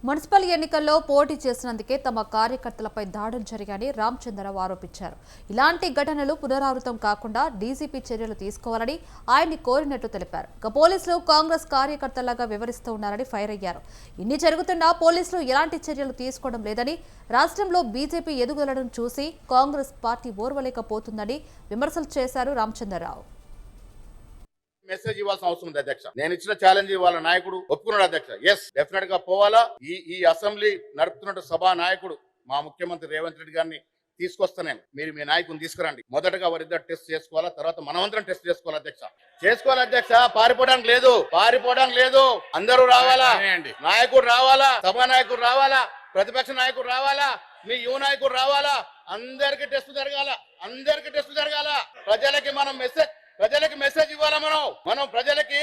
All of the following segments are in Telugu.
మున్సిపల్ ఎన్నికల్లో పోటీ చేసినందుకే తమ కార్యకర్తలపై దాడులు జరిగాయని రామచంద్రరావు ఆరోపించారు. ఇలాంటి ఘటనలు పునరావృతం కాకుండా డీజీపీ చర్యలు తీసుకోవాలని ఆయన్ని కోరినట్లు తెలిపారు. పోలీసులు కాంగ్రెస్ కార్యకర్తలాగా వివరిస్తూ ఉన్నారని ఫైర్ అయ్యారు. ఇన్ని జరుగుతున్నా పోలీసులు ఎలాంటి చర్యలు తీసుకోవడం లేదని, రాష్ట్రంలో బీజేపీ ఎదుగుదలను చూసి కాంగ్రెస్ పార్టీ ఓర్వలేకపోతుందని విమర్శలు చేశారు రామచంద్రరావు. మెసేజ్ ఇవ్వాల్సిన అవసరం ఉంది అధ్యక్ష. నేను ఇచ్చిన ఛాలెంజ్ వాళ్ళ నాయకుడు ఒప్పుకున్నాడు అధ్యక్ష. ఎస్, డెఫినెట్ గా పోవాలా. ఈ అసెంబ్లీ నడుపుతున్న సభా నాయకుడు మా ముఖ్యమంత్రి రేవంత్ రెడ్డి గారిని తీసుకొస్తాను. మీరు మీ నాయకుని తీసుకురండి. మొదటగా వారిద్దరు టెస్ట్ చేసుకోవాలా, తర్వాత మనమందరం టెస్ట్ చేసుకోవాలి అధ్యక్ష. చేసుకోవాలి అధ్యక్ష. పారిపోవడానికి లేదు. అందరూ రావాలా, నాయకుడు రావాలా, సభా నాయకుడు రావాలా, ప్రతిపక్ష నాయకుడు రావాలా, మీ యువ నాయకుడు రావాలా. అందరికి టెస్ట్ జరగాల. ప్రజలకి మెసేజ్ ఇవ్వాలా. మనం ప్రజలకి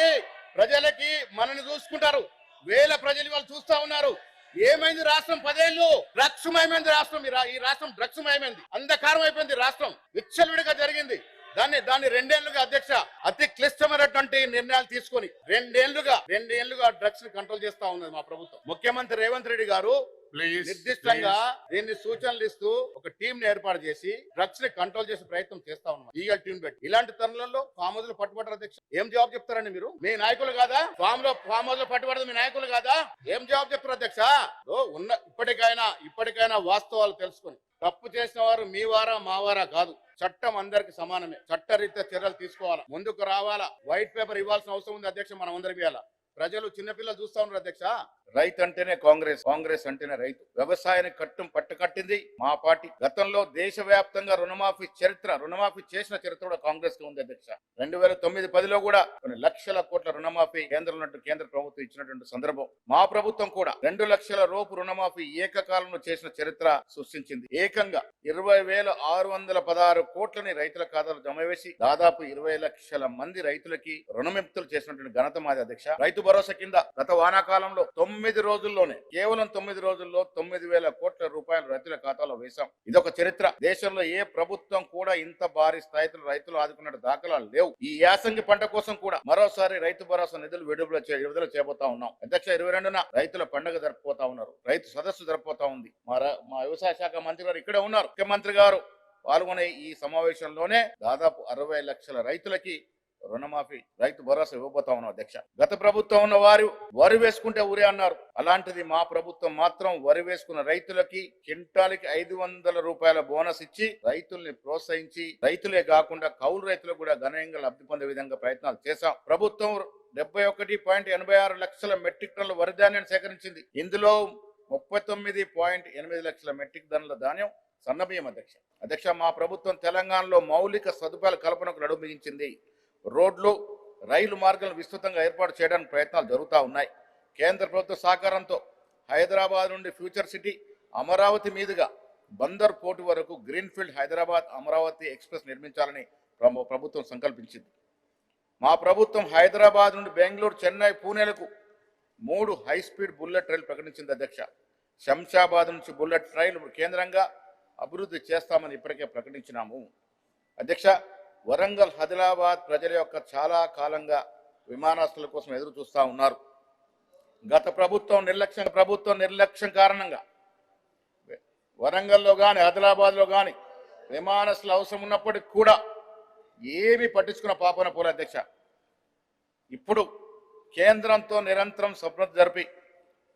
మనల్ని చూసుకుంటారు. వేల ప్రజలు వాళ్ళు చూస్తా ఉన్నారు. ఏమైంది రాష్ట్రం? 10 ఏళ్ళు డ్రగ్స్మయమైంది రాష్ట్రం. ఈ రాష్ట్రం డ్రగ్స్మయమైంది, అంధకారం అయిపోయింది రాష్ట్రం. విచ్చలవిడిగా జరిగింది. దాన్ని 2 ఏళ్లుగా అధ్యక్ష అతి క్లిష్టమైనటువంటి నిర్ణయాలు తీసుకొని 2 ఏళ్లుగా డ్రగ్స్ ని కంట్రోల్ చేస్తా ఉన్నది మా ప్రభుత్వం. ముఖ్యమంత్రి రేవంత్ రెడ్డి గారు నిర్దిష్టంగా దీన్ని సూచనలు ఇస్తూ ఒక టీం ని ఏర్పాటు చేసి డ్రగ్స్ ని కంట్రోల్ చేసే ప్రయత్నం చేస్తా ఉన్నాం. ఈగల్ టీం పెట్టి ఇలాంటి తరుణంలో ఫామ్ హౌస్ లో పట్టుబడ్డారు అధ్యక్ష. ఏం జవాబు చెప్తారండి మీరు? మీ నాయకులు కాదా? ఫామ్ హౌస్ లో పట్టుబడదు మీ నాయకులు కాదా? ఏం జవాబు చెప్తారు అధ్యక్ష? ఇప్పటికైనా వాస్తవాలు తెలుసుకొని తప్పు చేసిన వారు మీ వారా మా వారా కాదు. చట్టం అందరికి సమానమే. చట్టరీత్యా చర్యలు తీసుకోవాలా, ముందుకు రావాలా. వైట్ పేపర్ ఇవ్వాల్సిన అవసరం ఉంది అధ్యక్ష. మనం అందరికి ఇవ్వాలా. ప్రజలు చిన్నపిల్లలు చూస్తా ఉన్నారు అధ్యక్ష. రైతు అంటేనే కాంగ్రెస్ అంటేనే రైతు. వ్యవసాయానికి పట్టుకట్టింది మా పార్టీ. గతంలో దేశవ్యాప్తంగా రుణమాఫీ చేసిన చరిత్ర కూడా కాంగ్రెస్ కి ఉంది అధ్యక్ష. 2009-10లో కూడా కొన్ని లక్షల కోట్ల రుణమాఫీ కేంద్ర ప్రభుత్వం ఇచ్చినటువంటి సందర్భం. మా ప్రభుత్వం కూడా 2 లక్షల రూపు రుణమాఫీ ఏకకాలంలో చేసిన చరిత్ర సృష్టించింది. ఏకంగా 20,616 కోట్లని రైతుల ఖాతాలో జమ వేసి దాదాపు 20 లక్షల మంది రైతులకి రుణవిముక్తులు చేసినటువంటి ఘనత మాది అధ్యక్ష. రైతు భరోసా కింద గత వానాకాలంలో కేవలం 9 రోజుల్లో 9,000 కోట్ల రూపాయలు రైతుల ఖాతాలో వేశాం. ఇదొక చరిత్ర. దేశంలో ఏ ప్రభుత్వం కూడా ఇంత భారీ స్థాయిలో రైతులు ఆదుకున్న దాఖలాలు లేవు. ఈ యాసంగి పంట కోసం కూడా మరోసారి రైతు భరోసా నిధులు విడుదల చేయబోతా ఉన్నాం అధ్యక్ష. 22న రైతుల పండుగ జరుపుకోతా ఉన్నారు. రైతు సదస్సు జరుపుకోతా ఉంది. మా వ్యవసాయ శాఖ మంత్రి గారు ఇక్కడే ఉన్నారు. ముఖ్యమంత్రి గారు పాల్గొనే ఈ సమావేశంలోనే దాదాపు 60 లక్షల రైతులకి రుణమాఫీ రైతు భరోసా ఇవ్వబోతా ఉన్నాం అధ్యక్ష. గత ప్రభుత్వం ఉన్న వారు వరి వేసుకుంటే ఊరే అన్నారు. అలాంటిది మా ప్రభుత్వం మాత్రం వరి వేసుకున్న రైతులకి క్వింటాల్కి 500 రూపాయల బోనస్ ఇచ్చి రైతుల్ని ప్రోత్సహించి, రైతులే కాకుండా కౌలు రైతులకు కూడా గణనీయంగా లబ్ధి పొందే విధంగా ప్రయత్నాలు చేశాం. ప్రభుత్వం 71.86 లక్షల మెట్రిక్ టన్నుల వరి ధాన్యాన్ని సేకరించింది. ఇందులో 39.8 లక్షల మెట్రిక్ టన్నుల ధాన్యం సన్నబియ్యం అధ్యక్ష. మా ప్రభుత్వం తెలంగాణలో మౌలిక సదుపాయాల కల్పనకు నడుము బిగించింది. రోడ్లు, రైలు మార్గాలను విస్తృతంగా ఏర్పాటు చేయడానికి ప్రయత్నాలు జరుగుతూ ఉన్నాయి. కేంద్ర ప్రభుత్వ సహకారంతో హైదరాబాద్ నుండి ఫ్యూచర్ సిటీ అమరావతి మీదుగా బందర్ పోర్టు వరకు గ్రీన్ఫీల్డ్ హైదరాబాద్ అమరావతి ఎక్స్ప్రెస్ నిర్మించాలని ప్రభుత్వం సంకల్పించింది. మా ప్రభుత్వం హైదరాబాద్ నుండి బెంగళూరు, చెన్నై, పూణేలకు 3 హైస్పీడ్ బుల్లెట్ రైలు ప్రకటించింది అధ్యక్ష. శంషాబాద్ నుంచి బుల్లెట్ రైలు కేంద్రంగా అభివృద్ధి చేస్తామని ఇప్పటికే ప్రకటించినాము అధ్యక్ష. వరంగల్, ఆదిలాబాద్ ప్రజల యొక్క చాలా కాలంగా విమానాశ్రయాల కోసం ఎదురు చూస్తూ ఉన్నారు. గత ప్రభుత్వం నిర్లక్ష్యం కారణంగా వరంగల్లో కానీ ఆదిలాబాద్లో కానీ విమానాశ్రయాలు అవసరం ఉన్నప్పటికీ కూడా ఏమీ పట్టించుకున్న పాపన పోలే అధ్యక్ష. ఇప్పుడు కేంద్రంతో నిరంతరం సంప్రదింపులు జరిపి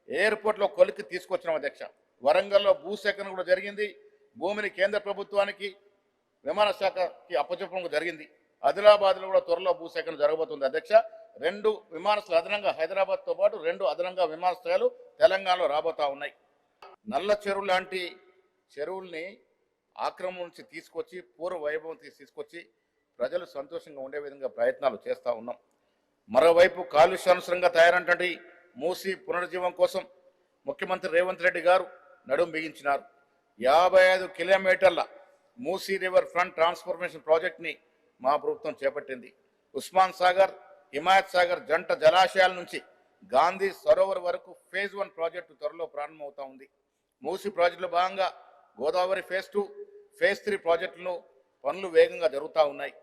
ఎయిర్పోర్ట్లో కొలికి తీసుకొచ్చినాం అధ్యక్ష. వరంగల్లో భూసేకరణ కూడా జరిగింది. భూమిని కేంద్ర ప్రభుత్వానికి, విమాన శాఖకి అప్పచెప్పడం జరిగింది. ఆదిలాబాద్లో కూడా త్వరలో భూసేకరణ జరగబోతుంది అధ్యక్ష. 2 విమానాశ్రయాలు అదనంగా, హైదరాబాద్తో పాటు 2 అదనంగా విమానాశ్రయాలు తెలంగాణలో రాబోతా ఉన్నాయి. నల్ల చెరువు లాంటి చెరువుల్ని ఆక్రమణ నుంచి తీసుకొచ్చి పూర్వ వైభవం తీసుకొచ్చి ప్రజలు సంతోషంగా ఉండే విధంగా ప్రయత్నాలు చేస్తూ ఉన్నాం. మరోవైపు కాలుష్యానుసరంగా తయారంటే మూసీ పునరుజ్జీవం కోసం ముఖ్యమంత్రి రేవంత్ రెడ్డి గారు నడుం బిగించినారు. 55 కిలోమీటర్ల మూసీ రివర్ ఫ్రంట్ ట్రాన్స్ఫర్మేషన్ ప్రాజెక్ట్ని మా ప్రభుత్వం చేపట్టింది. ఉస్మాన్ సాగర్, హిమాయత్ సాగర్ జంట జలాశయాల నుంచి గాంధీ సరోవర్ వరకు ఫేజ్ 1 ప్రాజెక్టు త్వరలో ప్రారంభమవుతా ఉంది. మూసీ ప్రాజెక్టులో భాగంగా గోదావరి ఫేజ్ 2, ఫేజ్ 3 ప్రాజెక్టులను పనులు వేగంగా జరుగుతూ ఉన్నాయి.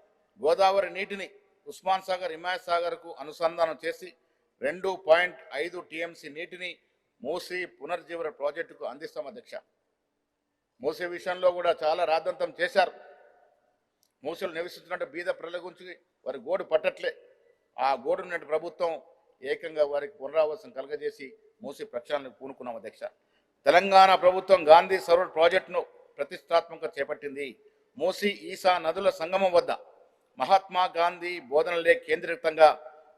గోదావరి నీటిని ఉస్మాన్ సాగర్, హిమాయత్ సాగర్కు అనుసంధానం చేసి 2.5 టీఎంసీ నీటిని మూసీ పునర్జీవన ప్రాజెక్టుకు అందిస్తాం అధ్యక్ష. మూసీ విషయంలో కూడా చాలా రాద్ధాంతం చేశారు. మూసీలు నివసిస్తున్నట్టు బీద ప్రజల గురించి వారి గోడు పట్టట్లే. ఆ గోడున్నట్టు ప్రభుత్వం ఏకంగా వారికి పునరావాసం కలగజేసి మూసీ ప్రక్షాళనకు పూనుకున్నాం అధ్యక్ష. తెలంగాణ ప్రభుత్వం గాంధీ సరోవర్ ప్రాజెక్టును ప్రతిష్టాత్మకంగా చేపట్టింది. మూసీ ఈసా నదుల సంగమం వద్ద మహాత్మా గాంధీ బోధనలే కేంద్రీకృతంగా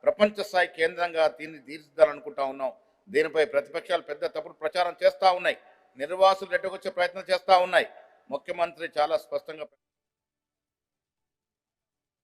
ప్రపంచ స్థాయి కేంద్రంగా దీన్ని తీర్చిదిద్దాలనుకుంటా ఉన్నాం. దీనిపై ప్రతిపక్షాలు పెద్ద తప్పుడు ప్రచారం చేస్తూ ఉన్నాయి. నిర్వాసులు రెట్టగొచ్చే ప్రయత్నం చేస్తూ ఉన్నాయి. ముఖ్యమంత్రి చాలా స్పష్టంగా